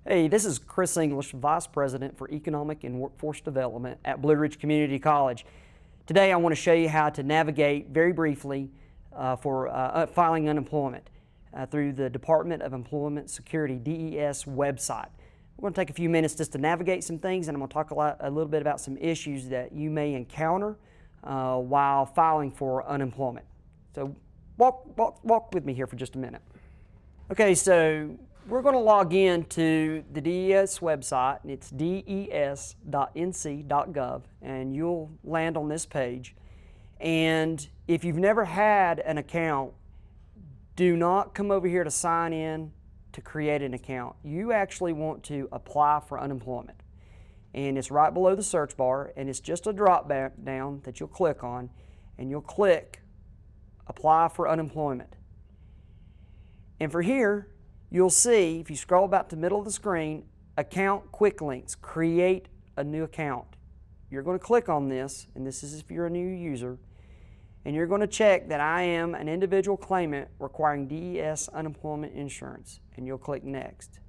Hey, this is Chris English, Vice President for Economic and Workforce Development at Blue Ridge Community College. Today I want to show you how to navigate very briefly for filing unemployment through the Department of Employment Security, DES website. We're going to take a few minutes just to navigate some things, and I'm going to talk a little bit about some issues that you may encounter while filing for unemployment. So walk with me here for just a minute. Okay, so we're going to log in to the DES website, and it's des.nc.gov, and you'll land on this page. And if you've never had an account, do not come over here to sign in to create an account. You actually want to apply for unemployment. And it's right below the search bar, and it's just a drop down that you'll click on, and you'll click Apply for Unemployment. And for here, you'll see, if you scroll about to the middle of the screen, Account Quick Links, create a new account. You're going to click on this, and this is if you're a new user, and you're going to check that I am an individual claimant requiring DES unemployment insurance, and you'll click Next.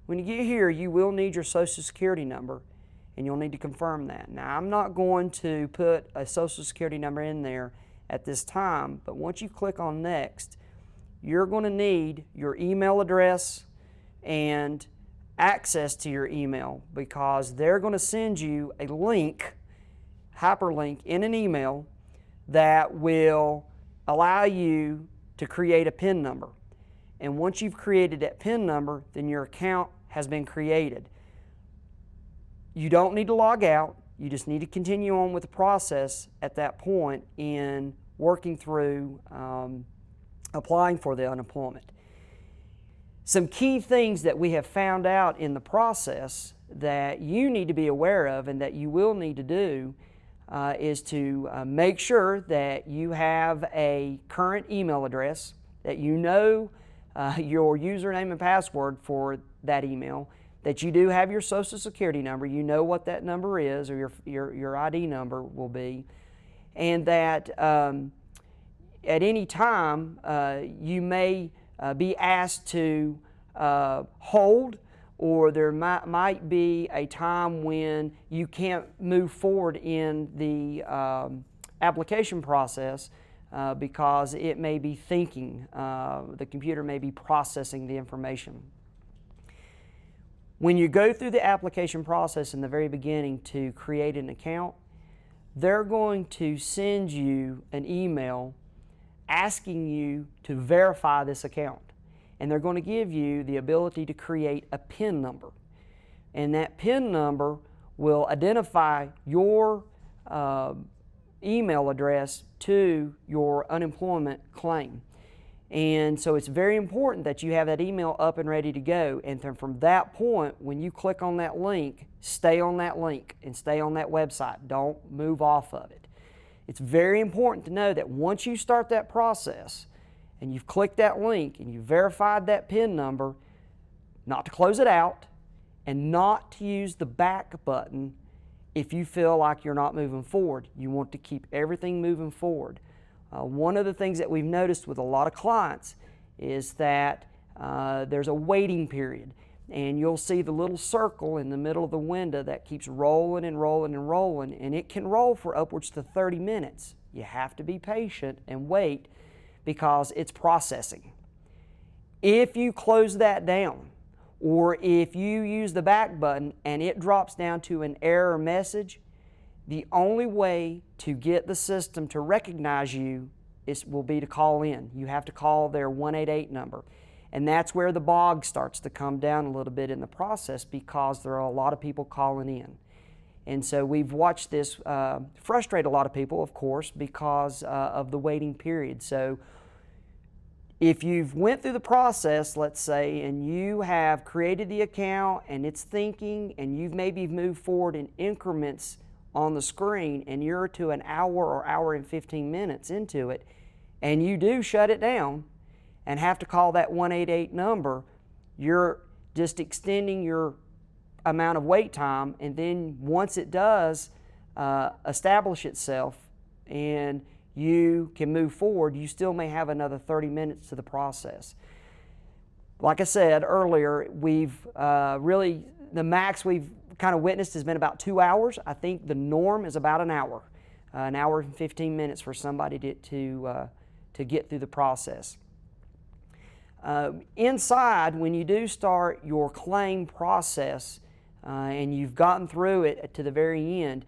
When you get here, you will need your Social Security number, and you'll need to confirm that. Now, I'm not going to put a Social Security number in there at this time, but once you click on Next, you're going to need your email address and access to your email, because they're going to send you a link, hyperlink in an email that will allow you to create a PIN number. And once you've created that PIN number, then your account has been created. You don't need to log out. You just need to continue on with the process at that point in working through applying for the unemployment. Some key things that we have found out in the process that you need to be aware of and that you will need to do is to make sure that you have a current email address, that you know your username and password for that email, that you do have your Social Security number, you know what that number is, or your ID number will be, and that at any time you may be asked to hold, or there might be a time when you can't move forward in the application process because it may be thinking, the computer may be processing the information. When you go through the application process in the very beginning to create an account, they're going to send you an email asking you to verify this account. And they're going to give you the ability to create a PIN number. And that PIN number will identify your email address to your unemployment claim. And so it's very important that you have that email up and ready to go. And then from that point, when you click on that link, stay on that link and stay on that website. Don't move off of it. It's very important to know that once you start that process and you've clicked that link and you've verified that PIN number, not to close it out and not to use the back button if you feel like you're not moving forward. You want to keep everything moving forward. One of the things that we've noticed with a lot of clients is that there's a waiting period, and you'll see the little circle in the middle of the window that keeps rolling and rolling and rolling, and it can roll for upwards to 30 minutes. You have to be patient and wait because it's processing. If you close that down, or if you use the back button and it drops down to an error message, the only way to get the system to recognize you will be to call in. You have to call their 188 number. And that's where the bog starts to come down a little bit in the process, because there are a lot of people calling in. And so we've watched this frustrate a lot of people, of course, because of the waiting period. So if you've went through the process, let's say, and you have created the account and it's thinking, and you've maybe moved forward in increments on the screen, and you're to an hour or hour and 15 minutes into it, and you do shut it down and have to call that 188 number, you're just extending your amount of wait time. And then once it does establish itself and you can move forward, you still may have another 30 minutes to the process. Like I said earlier, we've really, the max we've kind of witnessed has been about 2 hours. I think the norm is about an hour and 15 minutes for somebody to get through the process. Inside, when you do start your claim process and you've gotten through it to the very end,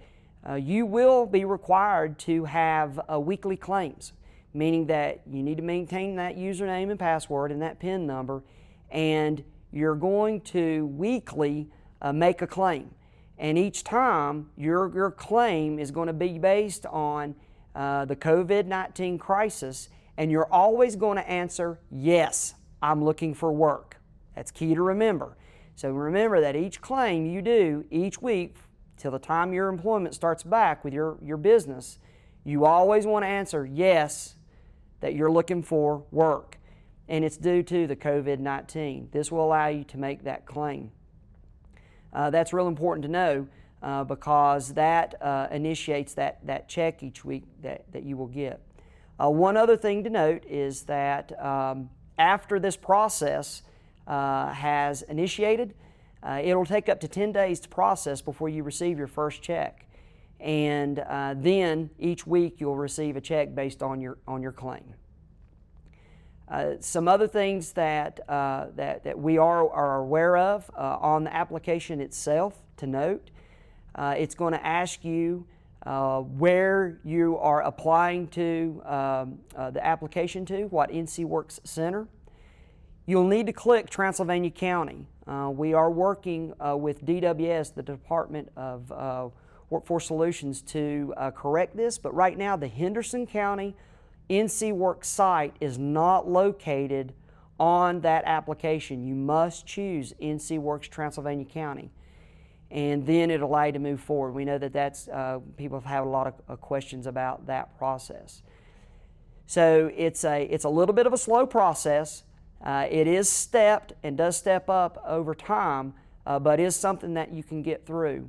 you will be required to have weekly claims, meaning that you need to maintain that username and password and that PIN number, and you're going to weekly make a claim. And each time, your claim is going to be based on the COVID-19 crisis, and you're always going to answer, yes, I'm looking for work. That's key to remember. So remember that each claim you do each week till the time your employment starts back with your business, you always want to answer yes, that you're looking for work. And it's due to the COVID-19. This will allow you to make that claim. That's real important to know because that initiates that check each week that you will get. One other thing to note is that after this process has initiated, it'll take up to 10 days to process before you receive your first check. And then each week you'll receive a check based on your claim. Some other things that we are aware of on the application itself to note, it's going to ask you where you are applying to the application to, what NC Works Center. You'll need to click Transylvania County. We are working with DWS, the Department of Workforce Solutions, to correct this, but right now the Henderson County NC Works site is not located on that application. You must choose NC Works Transylvania County, and then it'll allow you to move forward. We know that that's people have had a lot of questions about that process. So it's a little bit of a slow process. It is stepped and does step up over time, but is something that you can get through.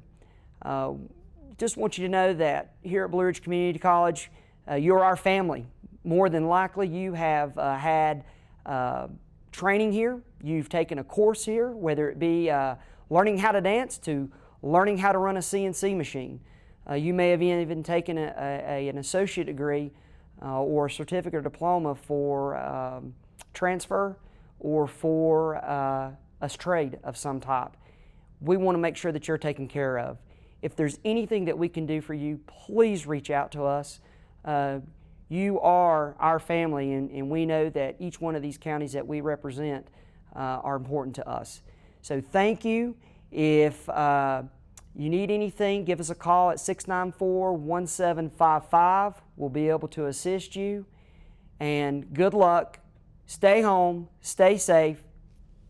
Just want you to know that here at Blue Ridge Community College, you're our family. More than likely you have had training here, you've taken a course here, whether it be learning how to dance to learning how to run a CNC machine. You may have even taken an associate degree or a certificate or diploma for transfer or for a trade of some type. We want to make sure that you're taken care of. If there's anything that we can do for you, please reach out to us. You are our family, and we know that each one of these counties that we represent are important to us. So thank you. If you need anything, give us a call at 694-1755. We'll be able to assist you. And good luck. Stay home, stay safe,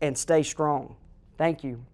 and stay strong. Thank you.